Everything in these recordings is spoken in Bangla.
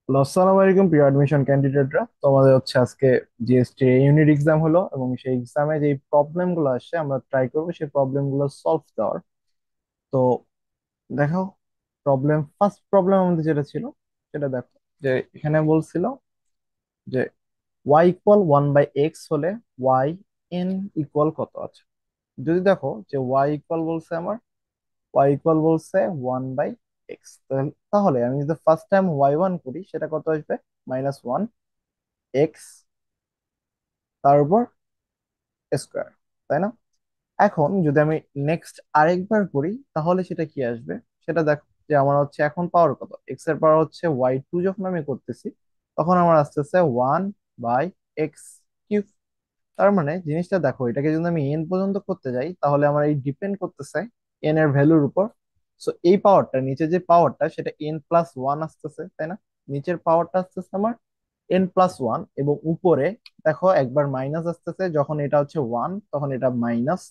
আসসালামু আলাইকুম প্রিয় অ্যাডমিশন ক্যান্ডিডেটরা, তোমাদের হচ্ছে আজকে জিএসটি ইউনিট এক্সাম হলো এবং সেই এক্সামে যে প্রবলেম গুলো আসছে আমরা ট্রাই করবো সেই প্রবলেম গুলো সলভ দেওয়ার। তো দেখো, ফার্স্ট প্রবলেম আমাদের যেটা ছিল সেটা দেখো, যে এখানে বলছিল যে ওয়াই ইকুয়াল 1/x হলে ওয়াই এন ইকুয়াল কত আছে। যদি দেখো যে ওয়াই ইকুয়াল বলছে 1/x, তাহলে আমি যদি ফার্স্ট টাইম ওয়াই 1 করি সেটা কত আসবে? -1 x তার উপর স্কোয়ার, তাই না? এখন যদি আমি নেক্সট আরেকবার করি তাহলে সেটা কি আসবে? সেটা দেখো, যে আমার হচ্ছে এখন পাওয়ার কত, এক্স এর পাওয়ার হচ্ছে ওয়াই 2, যখন আমি করতেছি তখন আমার আসতেছে 1/x কিউব। তার মানে জিনিসটা দেখো, এটাকে যদি আমি এন পর্যন্ত করতে যাই তাহলে আমার এই ডিপেন্ড করতেছে এন এর ভ্যালুর উপর। সো এই পাওয়ারটা, নিচে যে পাওয়ারটা সেটা n+1 আসতেছে, তাই না? নিচের পাওয়ারটা আসতেছে আমার n+1, এবং উপরে দেখো একবার মাইনাস আসতেছে, যখন এটা হচ্ছে 1 তখন এটা মাইনাস,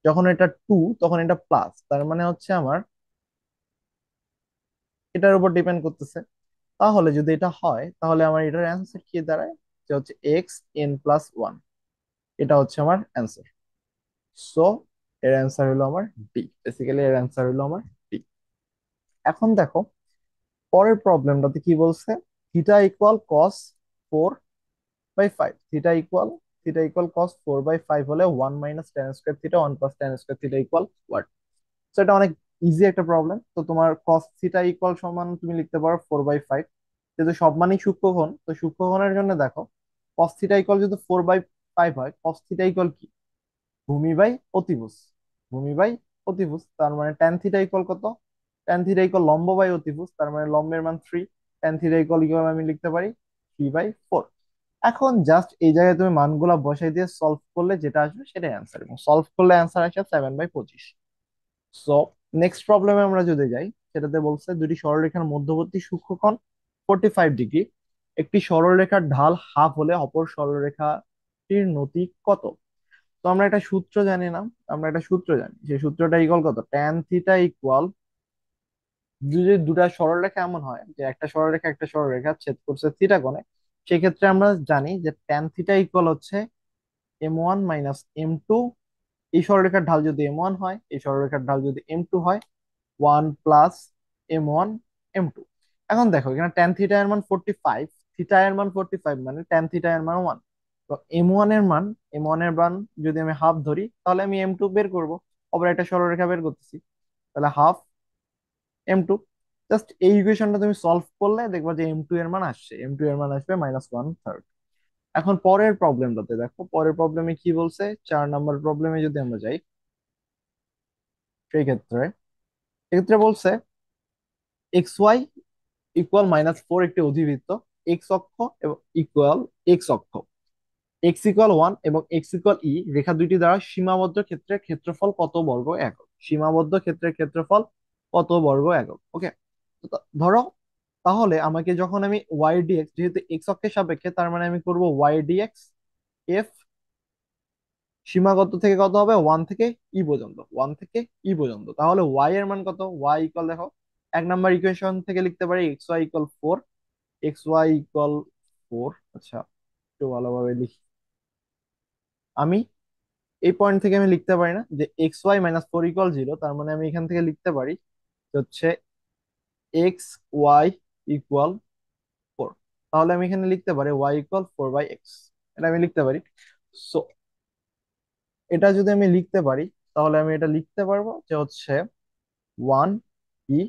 যখন এটা 2 তখন এটা প্লাস। তার মানে হচ্ছে আমার এটার উপর ডিপেন্ড করতেছে। তাহলে যদি এটা হয় তাহলে আমার এটার অ্যান্সার কি দাঁড়ায়? যে হচ্ছে xn+1, এটা হচ্ছে আমার অ্যান্সার। সো এর অ্যান্সার হলো আমার ডি, বেসিক্যালি এর অ্যান্সার হলো আমার ডি। এখন দেখো পরের প্রবলেমটাতে কি বলছে, theta equal cos 4/5। Theta equal cos 4/5 হলে 1 - tan² theta 1 + tan² theta equal what? তো এটা অনেক ইজি একটা প্রবলেম। তো তোমার cos থিটা ইকুয়াল সমান তুমি লিখতে পারো 4/5, যেহেতু সব মানই সূক্ষ্মকোণ। তো সূক্ষ্মকোণের জন্য দেখো, cos থিটা ইকুয়াল যদি 4/5 হয়, cos থিটা ইকুয়াল কি? ভূমি বাই অতিভুজ। ভূমি বাই অতিভুজ, তার মানে ট্যান থিটা ইকুয়াল কত? ট্যান থিটা ইকুয়াল লম্ব বাই অতিভুজ, তার মানে লম্বের মান 3। ট্যান থিটা ইকুয়াল ইকুয়াল আমি লিখতে পারি 3/4। এখন জাস্ট এই জায়গায় তুমি মানগুলা বসাই দিয়ে সলভ করলে যেটা আসবে সেটাই অ্যান্সার, এবং সলভ করলে অ্যান্সার আসে 7/25। সো নেক্সট প্রবলেমে আমরা যদি যাই, সেটাতে বলছে দুটি সরলরেখার মধ্যবর্তী সূক্ষ্মকোণ 45 ডিগ্রি। একটি সরলরেখার ঢাল হাফ হলে অপর সরলরেখাটির নতি কত? তো আমরা একটা সূত্র জানি না, আমরা একটা সূত্র জানি, সেই সূত্রটা ইকুয়াল কত, ট্যান থিটা ইকুয়াল, যদি দুটা সরলরেখা এমন হয় যে একটা সরলরেখা ছেদ করছে থিটা কোণে, সেক্ষেত্রে আমরা জানি যে ট্যান থিটা ইকুয়াল হচ্ছে m1 - m2। এই সরলরেখার ঢাল যদি m1 হয়, এই সরলরেখার ঢাল যদি m2 হয়, 1 + m1 m2। এখন দেখো এখানে ট্যান থিটা এর মান 45, থিটা এর মান 45, মানে ট্যান থিটা এর মান 1। তো এম ওয়ান এর মান যদি আমি হাফ ধরি তাহলে আমি m2 বের করব। আবার একটা সরলরেখা বের করতেছি, তাহলে ½ m2। জাস্ট এই ইকুয়েশনটা তুমি সলভ করলে দেখবা যে এম টু এর মান আসবে -1/3। এখন পরের প্রবলেমটাতে দেখো, পরের প্রবলেমে কি বলছে, 4 নম্বর প্রবলেমে যদি আমরা যাই, সেই ক্ষেত্রে এক্ষেত্রে বলছে xy ইকুয়াল -4 একটি অধিবৃত্ত, এক্স অক্ষ এবং ইকুয়াল এক্স অক্ষ, x=1 এবং x=e রেখা দুইটি দ্বারা সীমাবদ্ধ ক্ষেত্রের ক্ষেত্রফল কত বর্গ একক? সীমাবদ্ধ ক্ষেত্রের ক্ষেত্রফল কত বর্গ একক? ওকে। ধরো, তাহলে আমাকে যখন আমি ওয়াই ডিএক্স, যেহেতু এক্স অক্ষের সাপেক্ষে, তার মানে আমি করব y dx। এফ সীমাগত থেকে কত হবে? 1 থেকে ই পর্যন্ত। তাহলে ওয়াই এর মান কত? ওয়াই ইকুয়াল, দেখো 1 নম্বর ইকুয়েশন থেকে লিখতে পারি xy = 4। xy = 4, আচ্ছা একটু ভালোভাবে লিখি আমি। এই পয়েন্ট থেকে আমি লিখতে পারি না যে xy - 4 = 0, তার মানে আমি এখান থেকে লিখতে পারি যে হচ্ছে xy = 4। তাহলে আমি এখানে লিখতে পারি y = 4/x, এটা আমি লিখতে পারি। সো এটা যদি আমি লিখতে পারি তাহলে আমি এটা লিখতে পারবো যে হচ্ছে 1 ই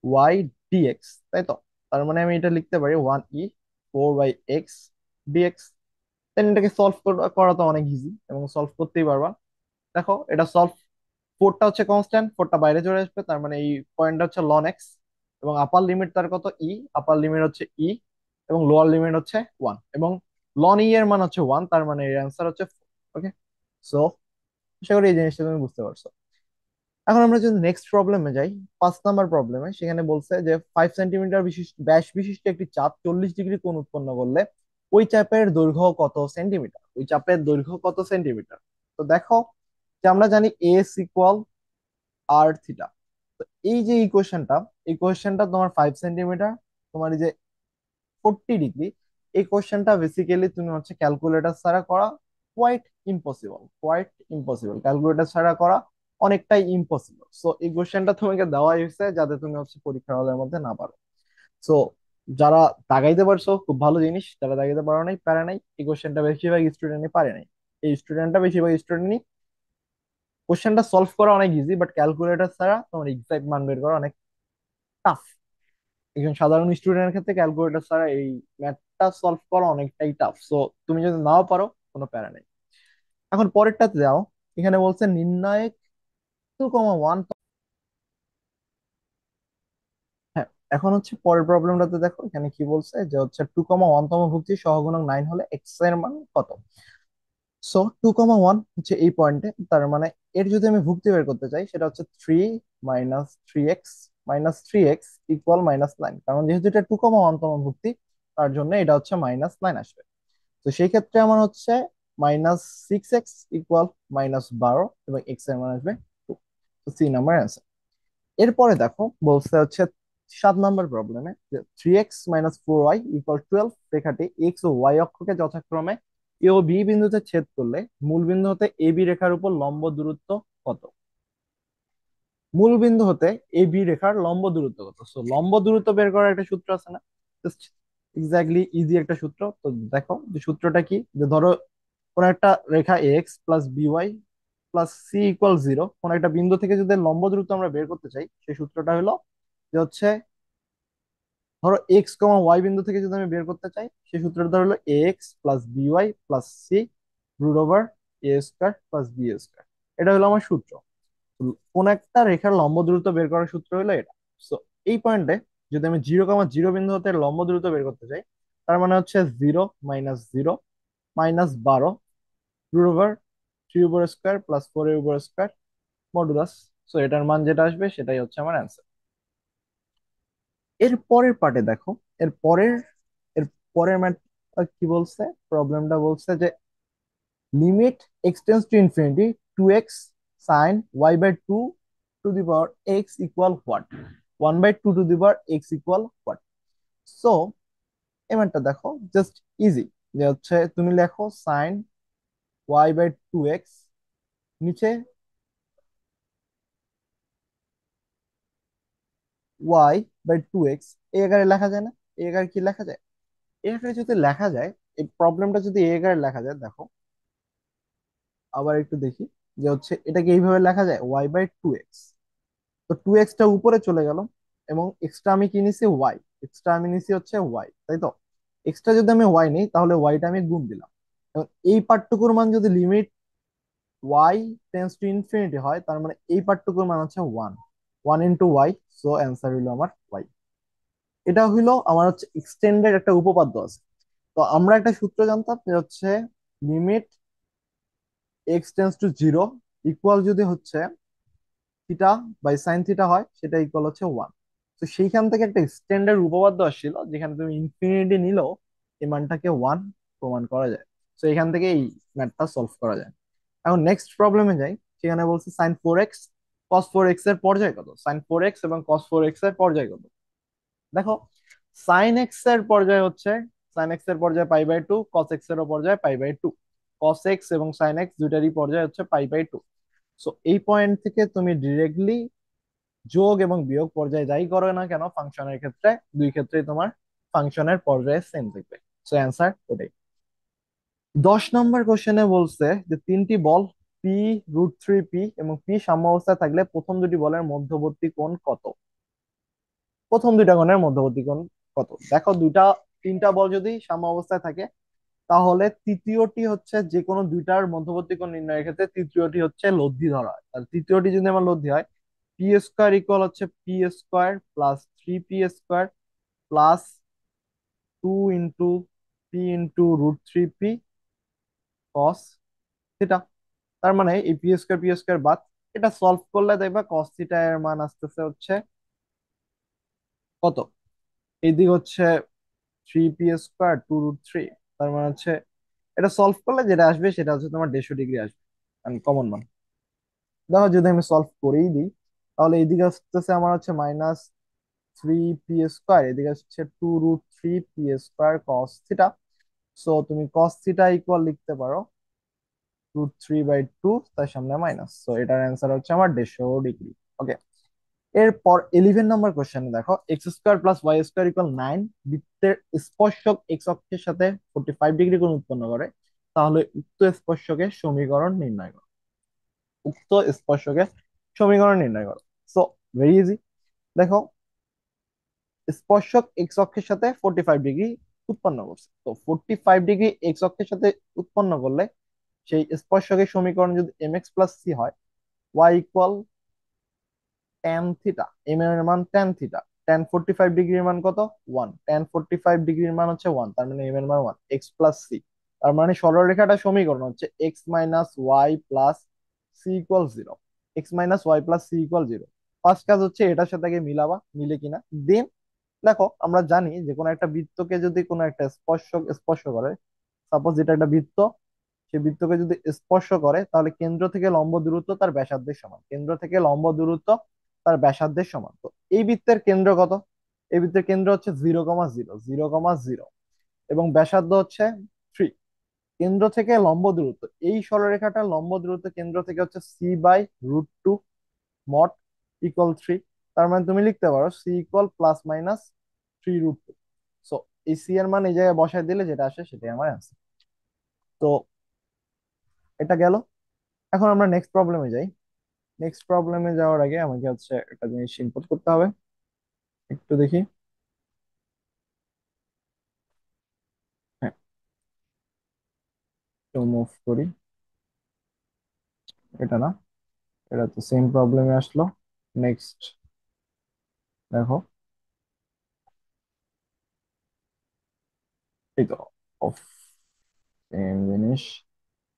ওয়াই ডিএক্স, তাই তো? তার মানে আমি এটা লিখতে পারি 1 ই 4/x ডিএক্স। দেন এটাকে সলভ করা তো অনেক ইজি, এবং সলভ করতেই পারবা। দেখো এটা সলভ, ফোরটা হচ্ছে কনস্ট্যান্ট, ফোরটা বাইরে চলে আসবে, তার মানে এই পয়েন্টটা হচ্ছে ln x, এবং আপার লিমিট তার কত, ই। আপার লিমিট হচ্ছে ই, এবং লোয়ার লিমিট হচ্ছে 1, এবং ln এর মান হচ্ছে 1, তার মানে এর অ্যান্সার হচ্ছে 4। ওকে। সো আশা করি এই জিনিসটা তুমি বুঝতে পারছো। এখন আমরা যদি নেক্সট প্রবলেমে যাই, 5 নম্বর প্রবলেমে, সেখানে বলছে যে 5 সেন্টিমিটার বিশিষ্ট ব্যাস বিশিষ্ট একটি চাপ 40 ডিগ্রি কোণ উৎপন্ন করলে ওই চাপের দৈর্ঘ্য কত সেন্টিমিটার? ওই চাপের দৈর্ঘ্য কত সেন্টিমিটার? তো দেখো, যে আমরা জানি S = r থিটা। তো এই যে ইকুয়েশনটা, এই কোয়েশ্চেনটা তোমার 5 সেন্টিমিটার, তোমার এই যে 40 ডিগ্রি, এই কোশ্চেনটা বেসিক্যালি তুমি হচ্ছে ক্যালকুলেটর ছাড়া করা quite impossible, quite impossible, calculator ছাড়া করা অনেকটাই ইম্পসিবল। সো এই কোশ্চেনটা তোমাকে দেওয়া হয়েছে যাতে তুমি হচ্ছে পরীক্ষা হলের মধ্যে না পারো। সো যারা দাগাইতে পারছো খুব ভালো জিনিস, যারা দাগাইতে পারো নাই, পারে নাই, এই কোশ্চেনটা বেশিরভাগ স্টুডেন্টই পারে নাই। এই স্টুডেন্টটা বেশিরভাগ স্টুডেন্টই কোশ্চেনটা সলভ করা অনেক ইজি, বাট ক্যালকুলেটর ছাড়া তোমার এক্সাক্ট মান বের করা অনেক টাফ। একজন সাধারণ স্টুডেন্টের ক্ষেত্রে ক্যালকুলেটর ছাড়া এই ম্যাথটা সলভ করা অনেকটাই টাফ। সো তুমি যদি নাও পারো কোনো প্যারা নেই। এখন পরেরটাতে যাও, এখানে বলছে নির্ণায়ক 2,1। হ্যাঁ, এখন হচ্ছে পরের প্রবলেমটাতে দেখো এখানে কি বলছে যে হচ্ছে 2,1 তম ভুক্তি সহগুণক 9 হলে এক্স এর মান কত। সো 2,1 হচ্ছে এই পয়েন্টে, তার মানে এর যদি আমি ভুক্তি বের করতে চাই সেটা হচ্ছে 3 - 3x - 3x ইকুয়াল -9, কারণ যেহেতু এটা 2,1 তম ভুক্তি তার জন্য এটা হচ্ছে -9 আসবে। তো সেই ক্ষেত্রে আমার হচ্ছে -6x ইকুয়াল -12 এবং এক্স এর মান আসবে 2। তো সি নাম্বার অ্যান্সার। এরপরে দেখো বলছে হচ্ছে 7 নম্বর প্রবলেমে যে 3x - 4y ইকুয়াল 12 রেখাটি এক্স ও ওয়াই অক্ষকে যথাক্রমে এ ও বি বিন্দুতে ছেদ করলে মূল বিন্দু হতে এ বি রেখার উপর লম্ব দূরত্ব কত। মূল বিন্দু হতে এ বি রেখার লম্ব দূরত্ব কত। সো লম্ব দূরত্ব বের করার একটা সূত্র আছে না, জাস্ট এক্স্যাক্টলি ইজি একটা সূত্র। তো দেখো যে সূত্রটা কি, যে ধরো কোন একটা রেখা x plus b y plus c equal 0, কোন একটা বিন্দু থেকে যদি লম্ব দূরত্ব আমরা বের করতে চাই, সেই সূত্রটা হলো যে হচ্ছে ধরো এক্স কমা ওয়াই বিন্দু থেকে যদি আমি বের করতে চাই, সেই সূত্রটা হলো x plus b y plus c root over a square plus b square. এটা হলো আমার সূত্র। তো কোন একটা রেখার লম্ব দূরত্ব বের করার সূত্র হলো এটা। সো এই পয়েন্টে যদি আমি 0,0 বিন্দু হতে লম্ব দূরত্ব বের করতে চাই, তার মানে হচ্ছে 0 - 0 -12 রুট ওভার 3 উপর স্কোয়ার প্লাস 4 এর উপর স্কোয়ার মডুলাস। সো এটার মান যেটা আসবে সেটাই হচ্ছে আমার অ্যান্সার। এর পরের পার্টে দেখো, এর পরের এর পরের ম্যাথ কি বলছে, প্রবলেমটা বলছে যে limit x tends to infinity 2x sine y by two to the power x equal what, 1/2 to the power x equal what. So এই ম্যাথটা দেখো জাস্ট ইজি, যে হচ্ছে তুমি লেখো সাইন ওয়াই বাই 2x, নিচে ওয়াই বাই 2x, এই আকারে লেখা যায় না? এই আকারে কি লেখা যায়? এই আকারে যদি লেখা যায়, এই প্রবলেমটা যদি এই আকারে লেখা যায়, দেখো আবার একটু দেখি, যে হচ্ছে এটাকে এইভাবে লেখা যায় y/2x। তো 2x টা উপরে চলে গেল এবং এক্সট্রা আমি কি নিছি ওয়াই, এক্সট্রা আমি নিছি হচ্ছে ওয়াই, তাই তো? এক্সট্রা যদি আমি ওয়াই নিই তাহলে ওয়াইটা আমি গুণ দিলাম, এবং এই পার্টটুকুর মান যদি limit y tends to infinity হয়, তার মানে এই পার্টটুকুর মান হচ্ছে 1 ইন্টু ওয়াই। সো অ্যান্সার হইলো আমার ওয়াই। এটা হইলো আমার হচ্ছে এক্সটেন্ডেড একটা উপপাদ্য আছে। তো আমরা একটা সূত্র জানতাম যে হচ্ছে limit x tends two 0 equal যদি হচ্ছে থিটা বাই সাইন থিটা হয়, সেটা ইকুয়াল হচ্ছে 1। তো সেইখান থেকে একটা স্ট্যান্ডার্ড উপপাদ্য আসছিল যেখানে তুমি ইনফিনিটি নিলেও এই মানটাকে 1 প্রমাণ করা যায়। তো এখান থেকে এই ম্যাথটা সলভ করা যায়। এখন নেক্সট প্রবলেমে যাই, সেখানে বলছে সাইন 4x কস 4x এর পর্যায় কত। সাইন 4x এবং কস 4x এর পর্যায় কত। দেখো সাইন এক্স এর পর্যায় হচ্ছে, সাইন এক্স এর পর্যায় পাই/2, কস এক্স এর পর্যায় পাই/2। কস এক্স এবং সাইন এক্স দুইটারই পর্যায় হচ্ছে পাই/2। সো এই পয়েন্ট থেকে তুমি ডিরেক্টলি যোগ এবং বিয়োগ পর্যায়ে যাই করো না কেন ফাংশনের ক্ষেত্রে, দুই ক্ষেত্রেই তোমার ফাংশনের পর্যায়ে সেম থাকবে। সো অ্যান্সার ওটাই। 10 নম্বর কোশ্চেনে বলছে যে তিনটি বল P√3P এবং পি সাম্য অবস্থায় থাকলে প্রথম দুটি বলের মধ্যবর্তী কোণ কত। প্রথম দুইটা কোণের মধ্যবর্তী কোণ কত। দেখো তিনটা বল যদি সাম্য অবস্থায় থাকে, তাহলে তৃতীয়টি হচ্ছে যে কোনো দুইটার মধ্যবর্তী কোণ নির্ণয়ের ক্ষেত্রে তৃতীয়টি হচ্ছে লব্ধি ধরা হয়। আর তৃতীয়টি যদি আমার লব্ধি হয়, পি স্কোয়ার ইকুয়াল হচ্ছে P square plus 3p² plus 2 × p × √3p cos theta. তার মানে এই পি স্কোয়ার বাদ, এটা সলভ করলে দেখবা কস থিটা এর মান আসতেছে হচ্ছে কত। এইদিকে হচ্ছে 3p² 2√3, তার মানে হচ্ছে এটা সলভ করলে যেটা আসবে সেটা হচ্ছে তোমার 150 ডিগ্রি আসবে, কমন মান। দেখো যদি আমি সলভ করেই দিই, তাহলে এইদিকে আসতেছে আমার হচ্ছে 3 p স্কোয়ার, এদিকে হচ্ছে 2√3 p square cos theta. So তুমি cos থিটা ইকুয়াল লিখতে পারো √3/2, তার সামনে মাইনাস, সো এটার অ্যান্সার হচ্ছে আমার 150 ডিগ্রি। ওকে, এরপর 11 নম্বর কোশ্চেন দেখো, x² + y² = 9 বৃত্তের স্পর্শক এক্স অক্ষের সাথে 45 ডিগ্রি কোণ উৎপন্ন করে, তাহলে উক্ত স্পর্শকের সমীকরণ নির্ণয় করো। উক্ত স্পর্শকের সমীকরণ নির্ণয় করো। So very easy. দেখো, স্পর্শক এক্স অক্ষের সাথে 45 ডিগ্রি উৎপন্ন করছে, তো 45 ডিগ্রি এক্স অক্ষের সাথে উৎপন্ন করলে সেই স্পর্শকের সমীকরণ যদি mx + c হয়, y = tan থিটা, এম এর মান tan থিটা, tan 45 ডিগ্রির মান কত? 1, tan 45 ডিগ্রির মান হচ্ছে 1, তার মানে এম এর মান 1, x + c। তার মানে সরলরেখাটা সমীকরণ হচ্ছে x - y + c = 0, x - y + c = 0। First কাজ হচ্ছে এটার সাথে আগে মিলাবা, মিলে কিনা। দেন দেখো, আমরা জানি যে কোনো একটা বৃত্তকে যদি কোনো একটা স্পর্শক স্পর্শ করে, সাপোজ এটা একটা বৃত্ত, সেই বৃত্তকে যদি স্পর্শ করে তাহলে কেন্দ্র থেকে লম্ব দূরত্ব তার ব্যাসার্ধের সমান, কেন্দ্র থেকে লম্ব দূরত্ব তার ব্যাসার্ধের সমান। তো এই বৃত্তের কেন্দ্র কত? এই বৃত্তের কেন্দ্র হচ্ছে 0,0, 0,0, এবং ব্যাসার্ধ হচ্ছে 3। কেন্দ্র থেকে লম্ব দূরত্ব, এই সরলরেখাটার লম্ব দূরত্ব কেন্দ্র থেকে হচ্ছে c/√2 মড ইকুয়াল 3। তার মানে তুমি লিখতে পারো c = +- 3√2। সো এই সি এর মান এই জায়গায় বসায় দিলে যেটা আসে সেটাই আমার অ্যান্সার। তো এটা গেল। এখন আমরা নেক্সট প্রবলেমে যাই। নেক্সট প্রবলেমে যাওয়ার আগে আমাকে হচ্ছে একটা জিনিস ইনপুট করতে হবে, একটু দেখি। হ্যাঁ, একটু মুভ করি। এটা না, এটা তো সেম প্রবলেমে আসলো। নেক্সট দেখো, এই তো অফ, সেম জিনিস।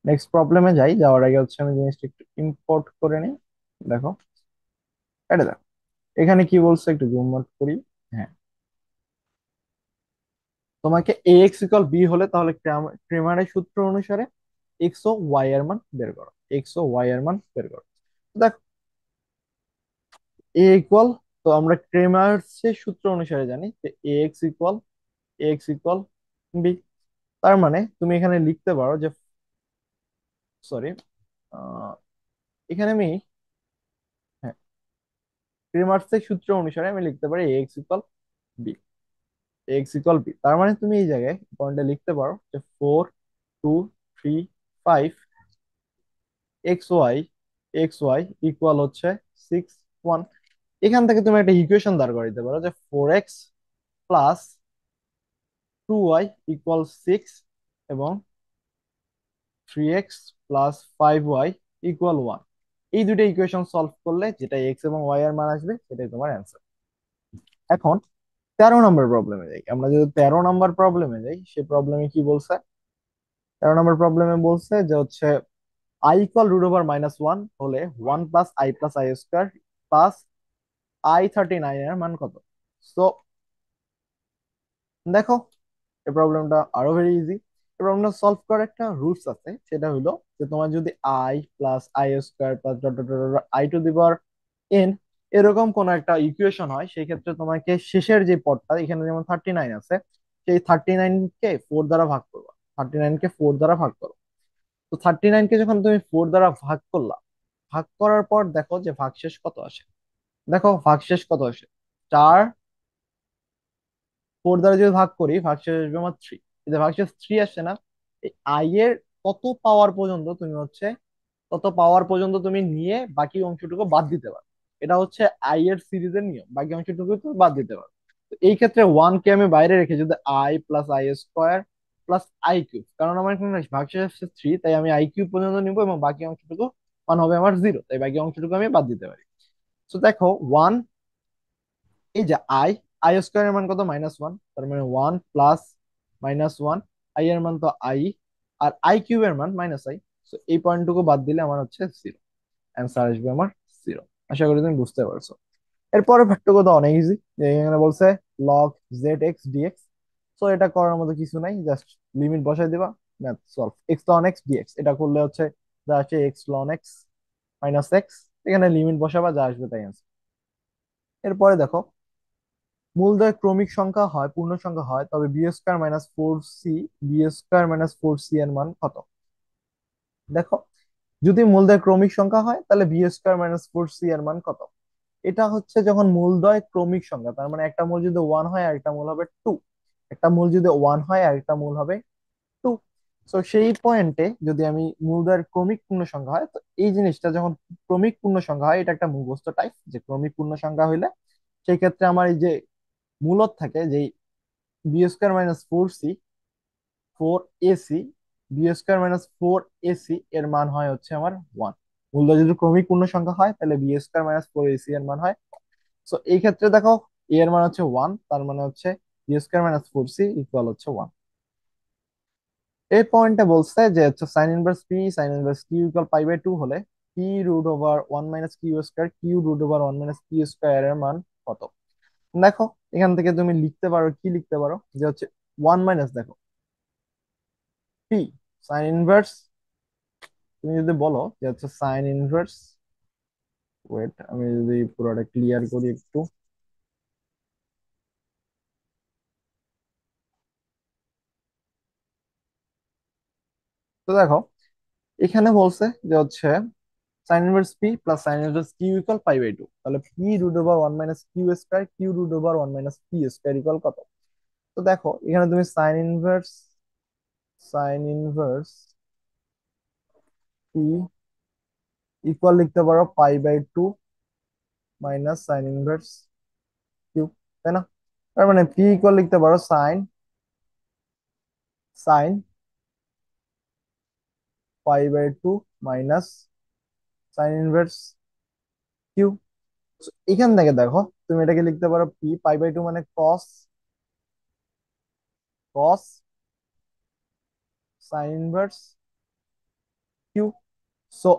নেক্সট প্রবলেমে যাই, যাওয়ার আগে হচ্ছে আমি জিনিসটা একটু ইম্পোর্ট করে নিই। দেখো, এটা দেখো, এখানে কি বলছে একটু জুম আউট করি। হ্যাঁ, তোমাকে ax = b হলে তাহলে ক্রেমারের সূত্র অনুসারে এক্স ও ওয়াই এর মান বের করো, এক্স ও ওয়াই এর মান বের করো। দেখো, a = তো আমরা ক্রেমার্সের সূত্র অনুসারে জানি যে ax = b। তার মানে তুমি এখানে লিখতে পারো যে, সরি, এখানে আমি, হ্যাঁ, ক্রেমার্সের সূত্র অনুসারে আমি লিখতে পারি ax = b, ax = b। তার মানে তুমি এই জায়গায় পয়েন্টে লিখতে পারো যে 4, 2, 3, 5 xy হচ্ছে 6, 1। এখান থেকে তুমি একটা ইকুয়েশন দাঁড় করে দিতে পারো যে 4x + 2y = 6 এবং 3x + 5y = 1। এই দুটো ইকুয়েশন সলভ করলে যেটা এক্স এবং ওয়াই এর মান আসবে সেটাই তোমার অ্যান্সার। এখন 13 নম্বর প্রবলেমে যাই। আমরা যদি 13 নম্বর প্রবলেমে যাই, সেই প্রবলেমে কি বলছে? 13 নম্বর প্রবলেমে বলছে যে হচ্ছে i = √/-1 হলে 1 + i + i² প্লাস i39 এর মান কত? সো দেখো, এই প্রবলেমটা আরো ভেরি ইজি। এই প্রবলেমটা সলভ করার একটা রুলস আছে, সেটা হলো যে তোমার যদি i + i² + i two the power n এরকম কোন একটা ইকুয়েশন হয়, সেই ক্ষেত্রে তোমাকে শেষের যে পদটা এখানে যেমন 39 আছে, সেই 39কে 4 দ্বারা ভাগ করবা, 39কে 4 দ্বারা ভাগ করো। তো 39কে যখন তুমি 4 দ্বারা ভাগ করলা, ভাগ করার পর দেখো যে ভাগশেষ কত আসে। দেখো ভাগশেষ কত আসে, 4, 4 দ্বারা যদি ভাগ করি ভাগশেষ আসবে আমার 3। এই যে ভাগশেষ 3 আসছে না, এই আই এর কত পাওয়ার পর্যন্ত তুমি হচ্ছে, তত পাওয়ার পর্যন্ত তুমি নিয়ে বাকি অংশটুকু বাদ দিতে পারো। এটা হচ্ছে আই এর সিরিজের নিয়ম, বাকি অংশটুকু তুমি বাদ দিতে পারো। তো এই ক্ষেত্রে 1 কে আমি বাইরে রেখে যদি i + i² + কারণ আমার এখানে ভাগশেষ আসছে 3, তাই আমি i³ পর্যন্ত নিবো এবং বাকি অংশটুকু মান হবে আমার 0, তাই বাকি অংশটুকু আমি বাদ দিতে পারি। তো দেখো 1, এই যে i² এর মান কত? -1, তার মানে 1 প্লাস -1, আই এর মান তো আই, আর i³ এর মান -i। তো এই পয়েন্টটুকু বাদ দিলে আমার হচ্ছে 0, অ্যান্সার আসবে আমার 0। আশা করি তুমি বুঝতে পারছো। এরপরে পার্থক্য তো অনেক ইজি, যে এখানে বলছে log zx dx। তো এটা করার মতো কিছু নাই, জাস্ট লিমিট বসাই দিবা, math solve. x ln x dx এটা করলে হচ্ছে যা আসে x ln x - x, এখানে লিমিট বসাবা, যা আসবে তাই answer। এরপরে দেখো, মূলদয় ক্রমিক সংখ্যা হয়, পূর্ণ সংখ্যা হয়, তবে b square minus four c, b square minus four c এর মান কত? দেখো, যদি মূলদয় ক্রমিক সংখ্যা হয় তাহলে b square minus four c এর মান কত? এটা হচ্ছে যখন মূলদ্বয় ক্রমিক সংখ্যা, তার মানে একটা মূল যদি ওয়ান হয় আর একটা মূল হবে টু, একটা মূল যদি ওয়ান হয় আর একটা মূল হবে টু। তো সেই পয়েন্টে যদি আমি মূলদ্বয়ের ক্রমিক পূর্ণ সংখ্যা হয়, তো এই জিনিসটা যখন ক্রমিক পূর্ণ সংখ্যা হয়, এটা একটা মুখস্থ টাইপ যে ক্রমিক পূর্ণ সংখ্যা হইলে সেই ক্ষেত্রে আমার এই যে মূলত থাকে যে b square minus four c, four a c, b square minus four a c এর মান হয় হচ্ছে আমার ওয়ান। মূলদ্বয় যদি ক্রমিক পূর্ণ সংখ্যা হয় তাহলে b square minus four a c এর মান হয়। সো এই ক্ষেত্রে দেখো, এ এর মান হচ্ছে ওয়ান, তার মানে হচ্ছে b square minus four c equal হচ্ছে ওয়ান। এই পয়েন্টে বলছে যে হচ্ছে sine inverse p sine inverse q equal pi by two হলে p root over one minus q square, q root over one minus q square এর মান কত? দেখো, এখান থেকে তুমি লিখতে পারো, কি লিখতে পারো যে হচ্ছে ওয়ান মাইনাস, দেখো পি সাইন ইনভার্স, তুমি যদি বলো যে হচ্ছে সাইন ইনভার্স, ওয়েট আমি যদি পুরোটা ক্লিয়ার করি একটু। তো দেখো, এখানে বলছে যে হচ্ছে sine inverse p plus sine inverse q equal pi by two, তাহলে p root over one minus q square, q root over one minus p square equal কত? তো দেখো, এখানে তুমি সাইন ইনভার্স পি ইকুয়াল লিখতে পারো pi by two minus sine inverse q, তাই না? তার মানে পি ইকুয়াল লিখতে পারো sine sine pi by two minus sine inverse q. এখান থেকে দেখো, তুমি এটাকে লিখতে পারো পি পাই বাই টু মানে cos, cos sine inverse q. So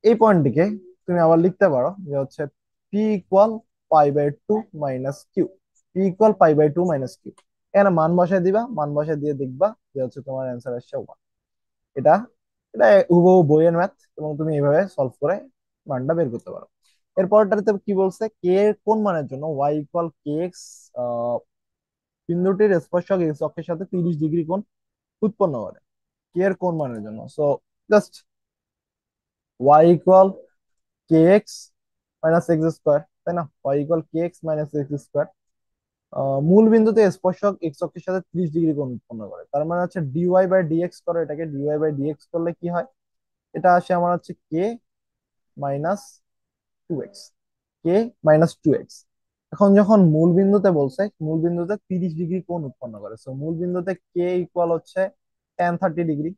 এই পয়েন্টটিকে তুমি আবার লিখতে পারো যে হচ্ছে p equal pi by two minus q, p equal pi by two minus q. এখানে মান বসায় দিবা, মান বসায় দিয়ে দেখবা যে হচ্ছে তোমার অ্যান্সার আসছে ওয়ান। এটা এটা হুবহু বইয়ের ম্যাথ, এবং তুমি এইভাবে সলভ করে মানটা বের করতে পারো। এরপরটাতে কি বলছে, কে এর কোন মানের জন্য ওয়াই ইকুয়াল কে এক্স বিন্দুটির স্পর্শক এক্স অক্ষের সাথে 30 ডিগ্রি কোণ উৎপন্ন করে। কে এর কোন মানের জন্য, সো জাস্ট ওয়াই ইকুয়াল কে এক্স মাইনাস এক্স স্কোয়ার, তাই না? ওয়াই ইকুয়াল কে এক্স মাইনাস এক্স স্কোয়ার। মূল বিন্দুতে স্পর্শক এক্স অক্ষের সাথে 30 ডিগ্রি কোণ উৎপন্ন করে, তার মানে হচ্ছে ডিওয়াই বাই ডিএক্স করো, এটাকে ডিওয়াই বাই ডিএক্স করলে কি হয়? এটা আসে আমার হচ্ছে কে মাইনাস টু এক্স, কে মাইনাস টু এক্স। এখন যখন মূল বিন্দুতে বলছে মূল বিন্দুতে 30 ডিগ্রি কোণ উৎপন্ন করে, সো মূল বিন্দুতে কে ইকুয়াল হচ্ছে tan 30 ডিগ্রি।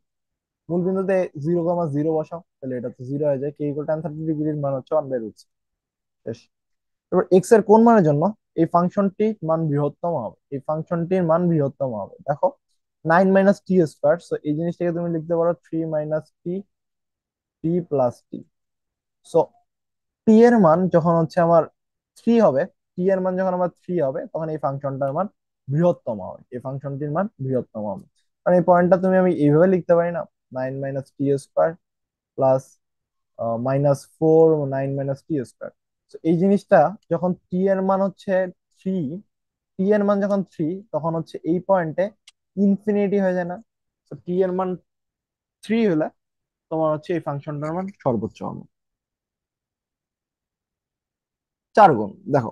মূল বিন্দুতে 0,0 বসাও, তাহলে এটা তো জিরো হয়ে যায়, কে ইকুয়াল tan 30 ডিগ্রির মান হচ্ছে ওয়ান বাই রুট। শেষ। এবার এক্স এর কোন মানের জন্য এই ফাংশনটির মান বৃহত্তম হবে, এই ফাংশনটির মান বৃহত্তম হবে? দেখো, nine minus t square, so এই জিনিসটাকে তুমি লিখতে পারো থ্রি মাইনাস টি, টি প্লাস টি। সো টি এর মান যখন হচ্ছে আমার থ্রি হবে, টি এর মান যখন আমার থ্রি হবে, তখন এই ফাংশনটার মান বৃহত্তম হবে, এই ফাংশনটির মান বৃহত্তম হবে। কারণ এই পয়েন্টটা তুমি আমি এইভাবে লিখতে পারি না, nine minus t square plus minus four nine minus t square. এই জিনিসটা যখন টি এর মান হচ্ছে থ্রি, টি এর মান যখন থ্রি, তখন হচ্ছে এই পয়েন্টে ইনফিনিটি হয়ে যায় না? তো টি এর মান থ্রি হলে তোমার হচ্ছে এই ফাংশনটার মান সর্বোচ্চ হবে চার গুণ। দেখো,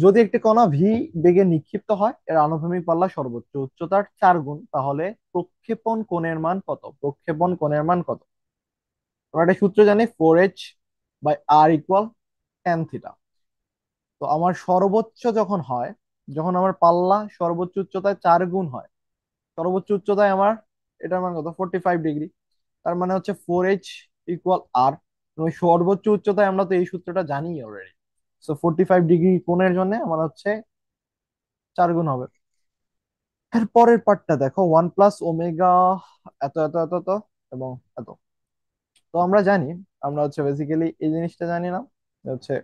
যদি একটি কণা ভি বেগে নিক্ষিপ্ত হয়, এর আনুভূমিক পাল্লা সর্বোচ্চ উচ্চতার চার গুণ, তাহলে প্রক্ষেপণ কোণের মান কত? প্রক্ষেপণ কোণের মান কত? আমরা একটা সূত্র জানি, four h by r equal tan theta. তো আমার সর্বোচ্চ যখন হয়, যখন আমার পাল্লা সর্বোচ্চ উচ্চতায় চার গুণ হয়, সর্বোচ্চ উচ্চতায় আমার এটার মান কত? 45 ডিগ্রি। তার মানে হচ্ছে ফোর এইচ ইকুয়াল আর। সর্বোচ্চ উচ্চতায় আমরা তো এই সূত্রটা জানি অলরেডি। সো 45 ডিগ্রি কোণের জন্য আমার হচ্ছে চার গুণ হবে। এর পরের পার্টটা দেখো, ওয়ান প্লাস ওমেগা এত এত এত এত এবং এত। তো আমরা জানি, আমরা হচ্ছে বেসিক্যালি এই জিনিসটা জানি না যে হচ্ছে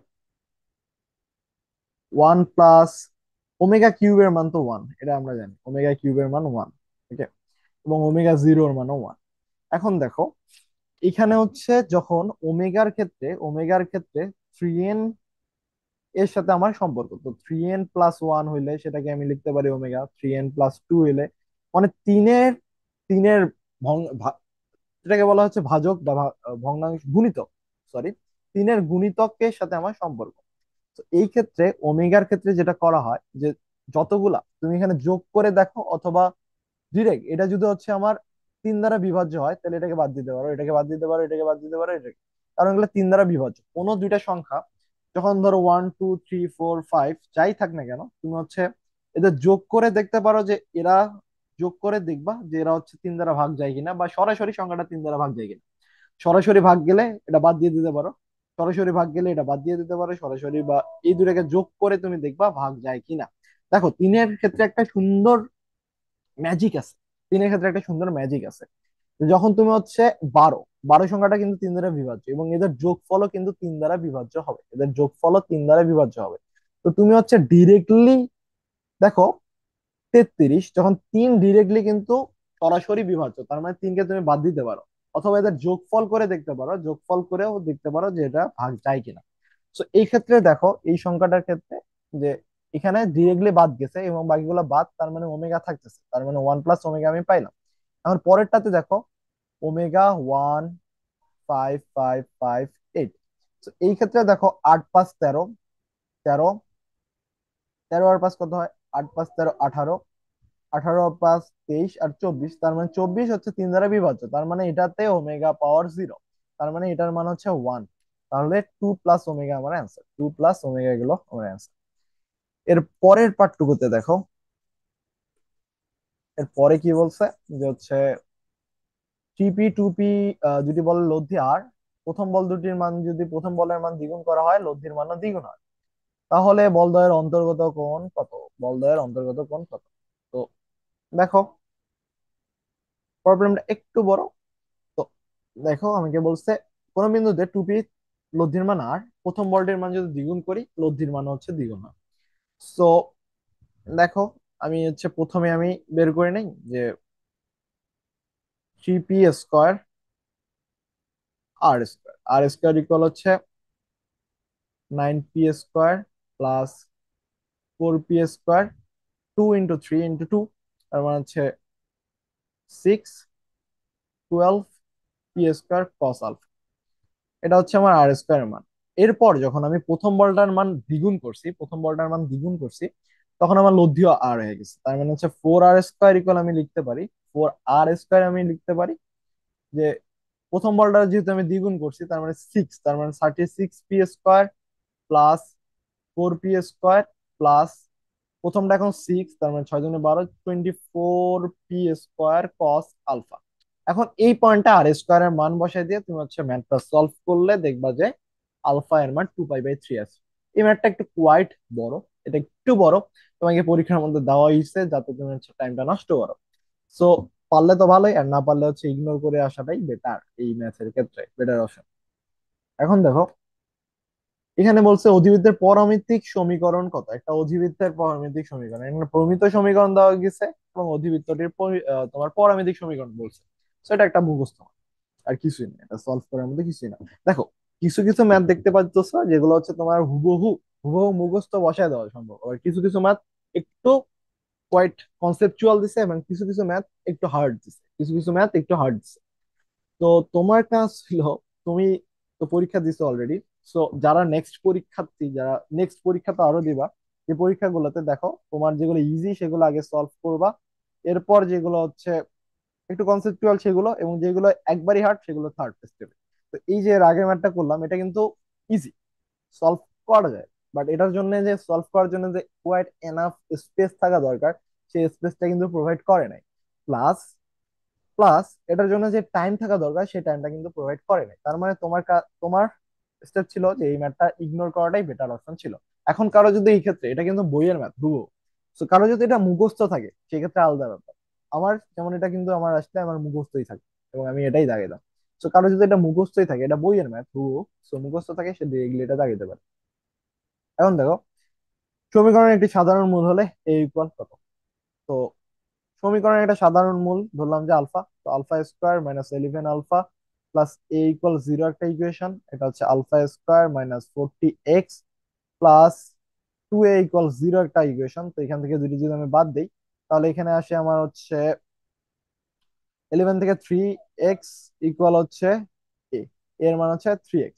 ওয়ান প্লাস ওমেগা কিউবের মান তো ওয়ান, এটা আমরা জানি ওমেগা কিউবের মান ওয়ান, ঠিক আছে? এবং ওমেগা জিরোর মানও ওয়ান। এখন দেখো, এখানে হচ্ছে যখন ওমেগার ক্ষেত্রে থ্রি এন এর সাথে আমার সম্পর্ক। তো 3n+1 হইলে সেটাকে আমি লিখতে পারি ওমেগা, 3n+2 হইলে মানে তিনের যেটাকে বলা হচ্ছে ভাজক বা ভগ্নাংশ গুণিতক, সরি, তিনের গুণিতকের সাথে আমার সম্পর্ক। তো এই ক্ষেত্রে ওমেগার ক্ষেত্রে যেটা করা হয় যে যতগুলা তুমি এখানে যোগ করে দেখো অথবা ডিরেক্ট, এটা যদি হচ্ছে আমার 3 দ্বারা বিভাজ্য হয় তাহলে এটাকে বাদ দিতে পারো, এটাকে বাদ দিতে পারো, এটাকে বাদ দিতে পারো, এটাকে, কারণ এগুলো 3 দ্বারা বিভাজ্য। কোনো দুইটা সংখ্যা যখন ধরো 1 2 3 4 5 যাই থাক না কেন, তুমি হচ্ছে এদের যোগ করে দেখতে পারো যে এরা, যোগ করে দেখবা যে এরা হচ্ছে 3 দ্বারা ভাগ যায় কিনা, বা সরাসরি সংখ্যাটা 3 দ্বারা ভাগ যায় কিনা। সরাসরি ভাগ গেলে এটা বাদ দিয়ে দিতে পারো, সরাসরি ভাগ গেলে এটা বাদ দিয়ে দিতে পারো, সরাসরি বা এই দুটাকে যোগ করে তুমি দেখবা ভাগ যায় কিনা। দেখো তিনের ক্ষেত্রে একটা সুন্দর ম্যাজিক আছে, তিনের ক্ষেত্রে একটা সুন্দর ম্যাজিক আছে। যখন তুমি হচ্ছে বারো, বারো সংখ্যাটা কিন্তু 3 দ্বারা বিভাজ্য এবং এদের যোগফলও কিন্তু 3 দ্বারা বিভাজ্য হবে, এদের যোগফলও 3 দ্বারা বিভাজ্য হবে। তো তুমি হচ্ছে ডিরেক্টলি দেখো 33, যখন 3 ডিরেক্টলি কিন্তু সরাসরি বিভাজ্য, তার মানে 3কে তুমি বাদ দিতে পারো, অথবা এদের যোগফল করে দেখতে পারো, যোগফল করেও দেখতে পারো যে এটা ভাগ যায় কিনা। তো এই ক্ষেত্রে দেখো এই সংখ্যাটার ক্ষেত্রে যে এখানে ডিরেক্টলি বাদ গেছে এবং বাকিগুলো বাদ, তার মানে ওমেগা থাকতেছে, তার মানে 1+ওমেগা আমি পাইলাম। এখন পরেরটাতে দেখো ওমেগা 1 5 5 5 8। তো এই ক্ষেত্রে দেখো 8 5 13, 13, 13 আর 5 কত হয়, 8 5 13 18, 18 আর 5 23 আর 24, তার মানে 24 হচ্ছে 3 দ্বারা বিভাজ্য, তার মানে এটাতে ওমেগা পাওয়ার 0, তার মানে এটার মান হচ্ছে 1। তাহলে 2+ওমেগা আমার অ্যান্সার, 2+ওমেগা গেল আমার অ্যান্সার। এর পরের পার্টটুকুতে দেখো, এর পরে কি বলছে যে হচ্ছে 3p 2p যদি বলে লব্ধি আর, প্রথম বল দুটির মান যদি প্রথম বলের মান দ্বিগুণ করা হয় লব্ধির মানও দ্বিগুণ হয়, তাহলে বলদ্বয়ের অন্তর্গত কোণ কত, বলদ্বয়ের অন্তর্গত কোণ কত। তো দেখো প্রবলেমটা একটু বড়। তো দেখো আমাকে বলছে কোন বিন্দুতে 2p লব্ধির মান আর, প্রথম বলটির মান যদি দ্বিগুণ করি লব্ধির মান হচ্ছে দ্বিগুণ হয়। সো দেখো আমি হচ্ছে প্রথমে আমি বের করে নেই যে 3p² আর স্কোয়ার, আর স্কোয়ার ইকুয়াল হচ্ছে 9p² প্লাস 4p², 2 × 3 × 2, তার মানে হচ্ছে 6 12p² cos আলফা। এটা হচ্ছে আমার আর স্কোয়ারের মান। এরপর যখন আমি প্রথম বলটার মান দ্বিগুণ করছি, প্রথম বলটার মান দ্বিগুণ করছি, তখন আমার লব্ধিও আর হয়ে গেছে, তার মানে হচ্ছে 4r² ইকুয়াল আমি লিখতে পারি, 4r² আমি লিখতে পারি যে প্রথম বলটা যেহেতু আমি দ্বিগুণ করছি তার মানে 6, তার মানে 36p² প্লাস 4p² প্লাস প্রথমটা এখন 6, তার মানে 6 × 2 = 12, 24p² cos আলফা। এখন এই পয়েন্টটা আর স্কোয়ারের মান বসাই দিয়ে তুমি হচ্ছে ম্যাথটা সলভ করলে দেখবা যে আলফা এর মান 2π/3 আছে। এই ম্যাথটা একটু কোয়াইট বড়, এটা একটু বড়, তোমাকে পরীক্ষার মধ্যে দেওয়া হয়েছে যাতে তুমি হচ্ছে টাইমটা নষ্ট করো। সো পারলে তো ভালোই, আর না পারলে হচ্ছে ইগনোর করে আসাটাই বেটার, এই ম্যাথের ক্ষেত্রে বেটার অপশন। এখন দেখো এখানে বলছে অধিবৃত্তের পরমিতিক সমীকরণ কত, একটা অধিবৃত্তের পরমিতিক সমীকরণ, এখানে প্রমিত সমীকরণ দেওয়া গেছে এবং অধিবৃত্তটির তোমার পরমিতিক সমীকরণ বলছে। তো এটা একটা মুখস্থ, আর কিছুই না, এটা সলভ করার মধ্যে কিছুই না। দেখো কিছু কিছু ম্যাথ দেখতে পাচ্ছ যেগুলো হচ্ছে তোমার হুবহু হুবহু মুখস্থ বসায় দেওয়া সম্ভব, আর কিছু কিছু ম্যাথ একটু কোয়াইট কনসেপচুয়াল দিছে এবং কিছু কিছু ম্যাথ একটু হার্ড দিছে, কিছু কিছু ম্যাথ একটু হার্ড দিছে। তো তোমার কাজ ছিল, তুমি তো পরীক্ষা দিছো অলরেডি, সো যারা নেক্সট পরীক্ষার্থী, যারা নেক্সট পরীক্ষা তো আরো দিবা, যে পরীক্ষাগুলোতে দেখো তোমার যেগুলো ইজি সেগুলো আগে সলভ করবা, এরপর যেগুলো হচ্ছে একটু কনসেপচুয়াল সেগুলো, এবং যেগুলো একবারই হার্ড সেগুলো থার্ড স্টেপে। তো এই যে এর আগের ম্যাথটা করলাম এটা কিন্তু ইজি, সলভ করা যায়, বাট এটার জন্য যে সলভ করার জন্য যে কোয়াইট এনাফ স্পেস থাকা দরকার, সেই স্পেসটা কিন্তু প্রোভাইড করে নাই। প্লাস প্লাস এটার জন্য যে টাইম থাকা দরকার সেই টাইমটা কিন্তু প্রোভাইড করে নাই, তার মানে তোমার স্টেপ ছিল যে এই ম্যাথটা ইগনোর করাটাই বেটার অপশন ছিল। এখন কারো যদি এই ক্ষেত্রে, এটা কিন্তু বইয়ের ম্যাথ হুবহু, তো কারো যদি এটা মুখস্থ থাকে সেক্ষেত্রে আলাদা ব্যাপার। আমার যেমন এটা কিন্তু আমার আসলে আমার মুখস্থই থাকে এবং আমি এটাই দাগিয়ে দাম। তো কারো যদি এটা মুখস্থই থাকে, এটা বইয়ের ম্যাথ হুবহু, সো মুখস্থ থাকে সে ডিরেক্টলি এটা দাগিয়ে পারে। এখন দেখো সমীকরণের একটি সাধারণ মূল হলে এ ইকুয়াল কত। তো সমীকরণের একটা সাধারণ মূল ধরলাম যে আলফা, তো আলফা² - 11 আলফা প্লাস a = 0 একটা ইকুয়েশন, এটা হচ্ছে আলফা² - 40x প্লাস 2a = 0 একটা ইকুয়েশন। তো এখান থেকে যদি যদি আমি বাদ দিই, তাহলে এখানে আসে আমার হচ্ছে 11 থেকে 3x ইকুয়াল হচ্ছে a, এর মান হচ্ছে 3x।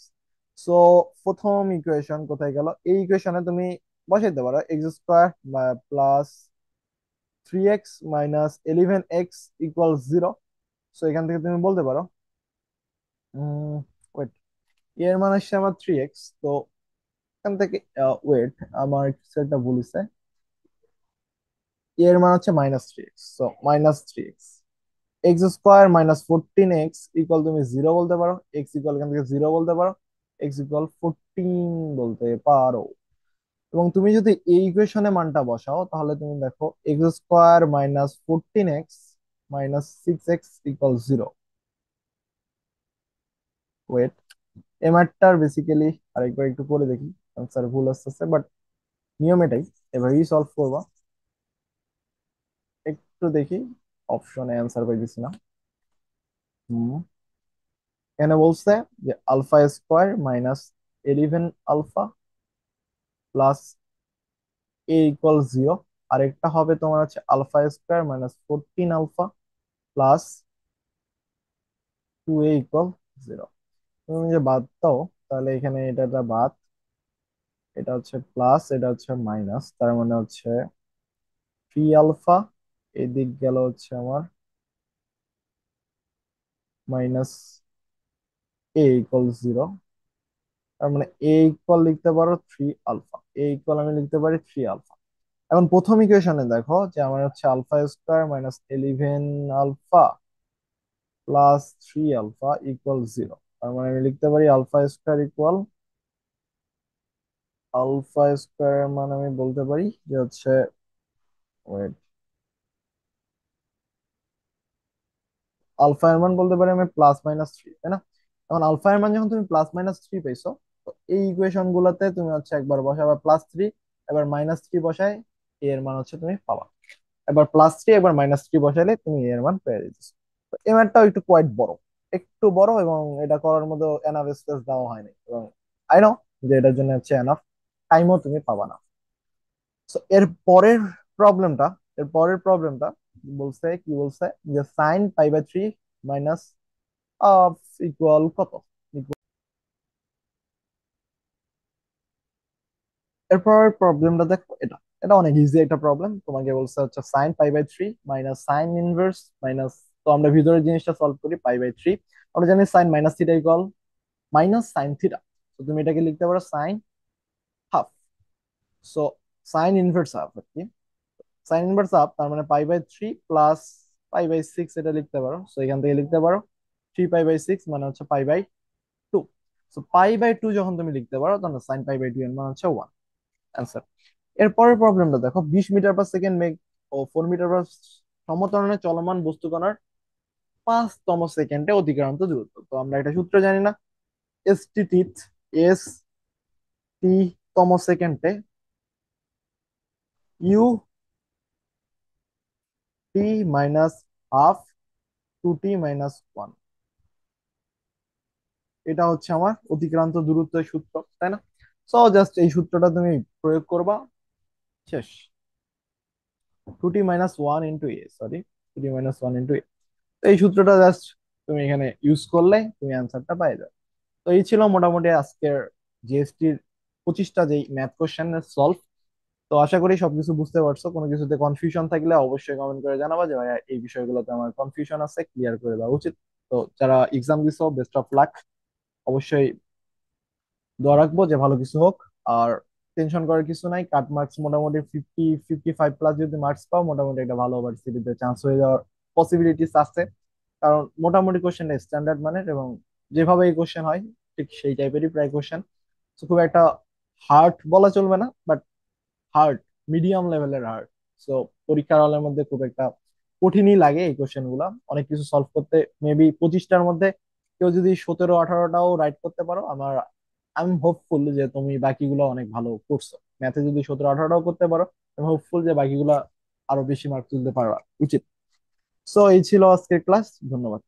সো প্রথম ইকুয়েশন কোথায় গেল? এই ইকুয়েশনে তুমি বসাইতে পারো x² plus 3x minus 11x equal 0। So এখান থেকে তুমি বলতে পারো ওয়েট, এর মান হচ্ছে আমার 3x। তো এখান থেকে ওয়েট, আমার কিছু একটা ভুল হয়েছে, এর মান হচ্ছে -3x। So -3x, x² minus 14x equal তুমি 0 বলতে পারো, x ইকুয়াল এখান থেকে 0 বলতে পারো, x ইকুয়াল 14 বলতে পারো। এবং তুমি যদি এই ইকুয়েশনে মানটা বসাও, তাহলে তুমি দেখো x² minus 14x minus 6x equal 0। Wait, এই ম্যাথটার বেসিক্যালি আরেকবার একটু করে দেখি, আনসার ভুল আসতেছে, বাট নিয়ম এটাই, এভাবেই সলভ করবা। একটু দেখি, অপশনে অ্যান্সার পাইতেছি না। হুম, এখানে বলছে যে α² মাইনাস 11 আলফা প্লাস এ ইকুয়াল 0। আরেকটা হবে তোমার হচ্ছে α² minus 14 alpha plus 2a equal 0। তুমি যে বাদ দাও, তাহলে এখানে এটা বাদ, এটা হচ্ছে প্লাস, এটা হচ্ছে মাইনাস, তার মানে হচ্ছে 3 আলফা, এদিক গেল হচ্ছে আমার মাইনাস এ ইকুয়াল 0। তার মানে এ ইকুয়াল লিখতে পারো 3 আলফা, এ ইকুয়াল আমি লিখতে পারি 3 আলফা। এখন প্রথম ইকুয়েশনে দেখো যে আমার হচ্ছে α² minus 11 alpha plus 3 alpha equal 0। তার মানে আমি লিখতে পারি α² ইকুয়াল, α² এর মান আমি বলতে পারি যে হচ্ছে, ওয়েট, আলফা এর মান বলতে পারি আমি +-3, তাই না? এখন আলফা এর মান যখন তুমি +-3 পাইছো, তো এই ইকুয়েশন গুলাতে তুমি হচ্ছে একবার বসাবা +3, এবার -3 বসায় a এর মান হচ্ছে তুমি পাবা। এবার +3 একবার -3 বসাইলে তুমি a এর মান পেয়ে যাচ্ছ। তো এই ম্যাথটাও একটু কোয়াইট বড়, একটু বড়, এবং এটা করার মধ্যে এনাফ স্পেস দেওয়া হয়নি, এবং আই নো যে এটার জন্য হচ্ছে এনাফ টাইমও তুমি পাবা না। সো এর পরের প্রবলেমটা বলছে কি, বলছে যে sin π/3 মাইনাস ইকুয়াল কত। এরপর প্রবলেমটা দেখো, এটা এটা অনেক ইজি একটা প্রবলেম। তোমাকে বলছে হচ্ছে sin π/3 মাইনাস সাইন ইনভার্স মাইনাস, তো আমরা ভিতরের জিনিসটা সলভ করি, π/3 আমরা জানি sine minus theta equal minus sine theta. তো তুমি এটাকে লিখতে পারো sine half. So sine inverse half আর কি, সাইন ইনভার্স হাফ, তার মানে π/3 প্লাস π/6 এটা লিখতে পারো। সো এখান থেকে লিখতে পারো 3π/6 মানে হচ্ছে π/2। সো π/2 যখন তুমি লিখতে পারো, তখন সাইন π/2 এর মান হচ্ছে 1। অ্যান্সার। এর পরের প্রবলেমটা দেখো, 20 মিটার/সেকেন্ড মেঘ ও 4 মিটার পার সমত্বরণে চলমান বস্তু কণার 5তম সেকেন্ডে অতিক্রান্ত দূরত্ব। তো আমরা একটা সূত্র জানি না, এস টি তম সেকেন্ডে U T minus half 2t - 1, এটা হচ্ছে আমার অতিক্রান্ত দূরত্বের সূত্র, তাই না? সো জাস্ট এই সূত্রটা তুমি প্রয়োগ করবা, শেষ। 2t - 1 ইন্টু এ, সরি, 2t - 1 ইন্টু এ। তো এই সূত্রটা জাস্ট তুমি এখানে ইউজ করলে তুমি অ্যান্সারটা পাই যাবে। তো এই ছিল মোটামুটি আজকের জিএসটির 25টা যেই ম্যাথ কোশ্চেনের সলভ। তো আশা করি সবকিছু বুঝতে পারছো। কোনো কিছুতে কনফিউশন থাকলে অবশ্যই কমেন্ট করে জানাবা যে ভাইয়া এই বিষয়গুলোতে আমার কনফিউশন আছে, ক্লিয়ার করে দেওয়া উচিত। তো যারা এক্সাম দিছো, বেস্ট অফ লাক। অবশ্যই দোয়া রাখবো যে ভালো কিছু হোক। আর টেনশন করার কিছু নাই, কাট মার্কস মোটামুটি 55+ যদি মার্কস পাও, মোটামুটি একটা ভালো ভার্সিটিতে চান্স হয়ে যাওয়ার পসিবিলিটিস আছে। কারণ মোটামুটি কোশ্চেনটা স্ট্যান্ডার্ড মানের, এবং যেভাবে এই কোশ্চেন হয় ঠিক সেই টাইপেরই প্রায় কোশ্চেন। খুব একটা হার্ড বলা চলবে না, বাট হার্ড, মিডিয়াম লেভেলের হার্ড। সো পরীক্ষার হলের মধ্যে খুব একটা কঠিনই লাগে এই কোশ্চেন গুলা, অনেক কিছু সলভ করতে। মেবি 25টার মধ্যে কেউ যদি 17-18টাও রাইট করতে পারো, আমি হোপফুল যে তুমি বাকিগুলো অনেক ভালো করছো। ম্যাথে যদি 17-18টাও করতে পারো, আমি হোপফুল যে বাকিগুলা আরো বেশি মার্ক তুলতে পারা উচিত। সো এই ছিল আজকের ক্লাস, ধন্যবাদ।